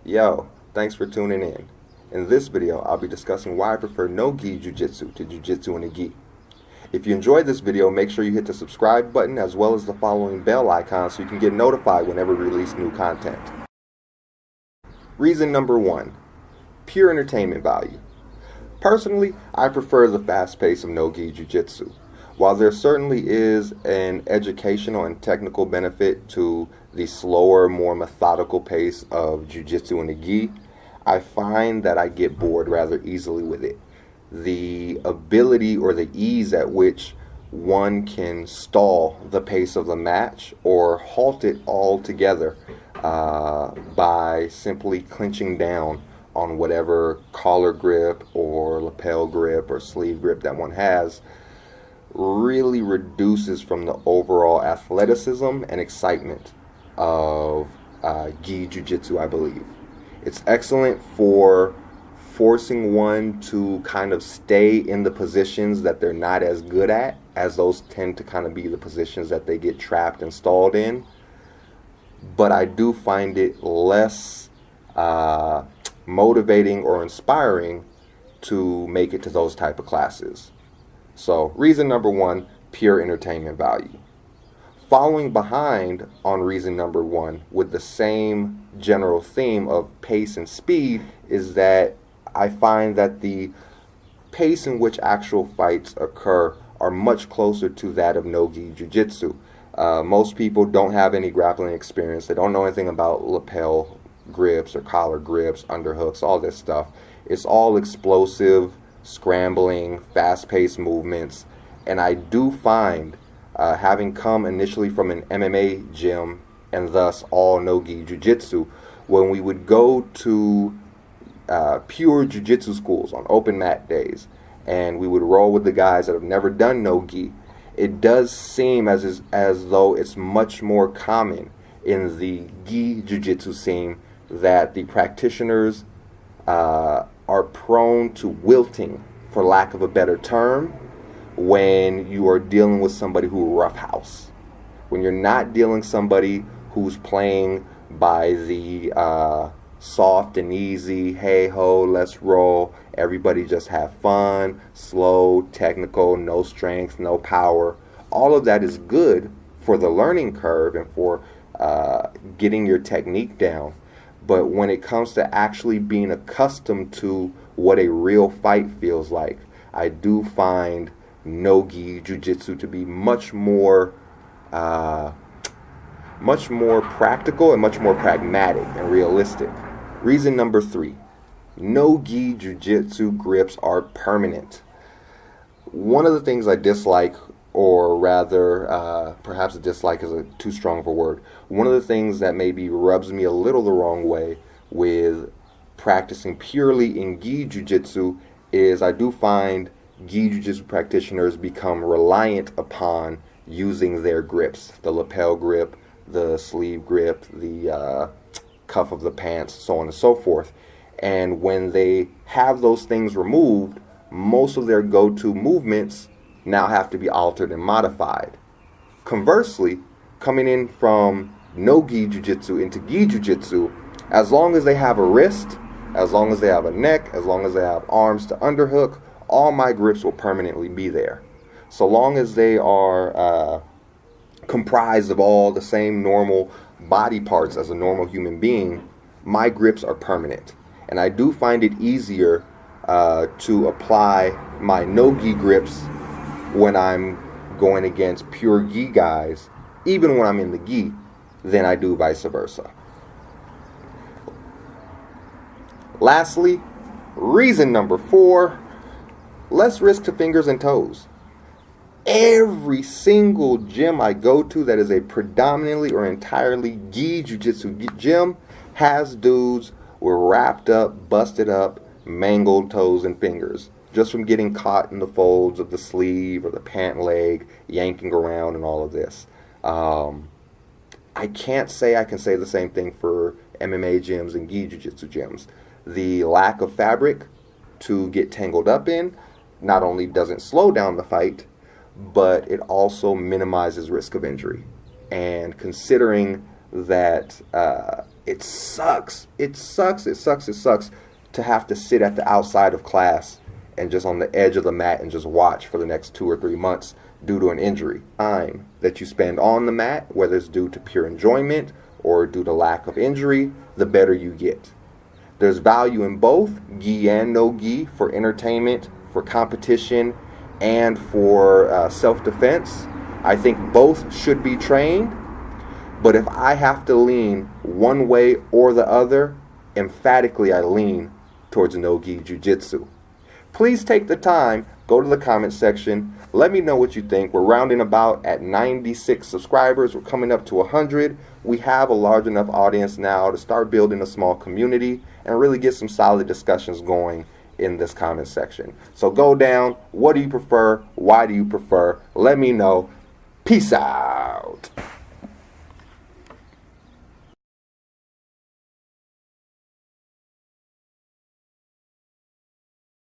Yo, thanks for tuning in. In this video, I'll be discussing why I prefer no-gi jiu-jitsu to jiu-jitsu in a gi. If you enjoyed this video, make sure you hit the subscribe button as well as the following bell icon so you can get notified whenever we release new content. Reason number 1, pure entertainment value. Personally, I prefer the fast pace of no-gi jiu-jitsu. While there certainly is an educational and technical benefit to the slower, more methodical pace of jiu-jitsu in the gi, I find that I get bored rather easily with it. The ability or the ease at which one can stall the pace of the match or halt it altogether by simply clinching down on whatever collar grip or lapel grip or sleeve grip that one has really reduces from the overall athleticism and excitement of gi jiu-jitsu, I believe. It's excellent for forcing one to kind of stay in the positions that they're not as good at, as those tend to kind of be the positions that they get trapped and stalled in. But I do find it less motivating or inspiring to make it to those type of classes. So, reason number 1, pure entertainment value. Following behind on reason number 1 with the same general theme of pace and speed is that I find that the pace in which actual fights occur are much closer to that of no-gi jiu-jitsu. Most people don't have any grappling experience. They don't know anything about lapel grips or collar grips, underhooks, all this stuff. It's all explosive, scrambling, fast-paced movements, and I do find, having come initially from an MMA gym and thus all no-gi jiu-jitsu, when we would go to pure jiu-jitsu schools on open mat days and we would roll with the guys that have never done no-gi, it does seem as though it's much more common in the gi jiu-jitsu scene that the practitioners are prone to wilting, for lack of a better term, when you are dealing with somebody who roughhouse. When you're not dealing somebody who's playing by the soft and easy, hey ho, let's roll, everybody just have fun, slow, technical, no strength, no power. All of that is good for the learning curve and for getting your technique down. But when it comes to actually being accustomed to what a real fight feels like, I do find no-gi jiu-jitsu to be much more practical and much more pragmatic and realistic. Reason number 3, no-gi jiu-jitsu grips are permanent. One of the things I dislike, or rather, perhaps dislike is too strong of a word. One of the things that maybe rubs me a little the wrong way with practicing purely in gi jiu-jitsu is I do find gi jiu-jitsu practitioners become reliant upon using their grips, the lapel grip, the sleeve grip, the cuff of the pants, so on and so forth. And when they have those things removed, most of their go-to movements now have to be altered and modified. Conversely, coming in from no-gi jiu-jitsu into gi jiu-jitsu, as long as they have a wrist, as long as they have a neck, as long as they have arms to underhook, all my grips will permanently be there. So long as they are comprised of all the same normal body parts as a normal human being, my grips are permanent. And I do find it easier to apply my no-gi grips when I'm going against pure gi guys, even when I'm in the gi, than I do vice versa. Lastly, reason number 4, less risk to fingers and toes. Every single gym I go to that is a predominantly or entirely gi jiu-jitsu gym has dudes with wrapped up, busted up, mangled toes and fingers just from getting caught in the folds of the sleeve or the pant leg, yanking around and all of this. I can't say I can say the same thing for MMA gyms and gi jiu-jitsu gyms. The lack of fabric to get tangled up in not only doesn't slow down the fight, but it also minimizes risk of injury. And considering that it sucks. It sucks to have to sit at the outside of class and just on the edge of the mat and just watch for the next 2 or 3 months due to an injury. Time that you spend on the mat, whether it's due to pure enjoyment or due to lack of injury, the better you get. There's value in both gi and no gi for entertainment, for competition, and for self-defense. I think both should be trained, but if I have to lean one way or the other, emphatically I lean towards no-gi jiu-jitsu. Please take the time, go to the comment section, let me know what you think. We're rounding about at 96 subscribers. We're coming up to 100. We have a large enough audience now to start building a small community and really get some solid discussions going in this comment section. So go down. What do you prefer? Why do you prefer? Let me know. Peace out.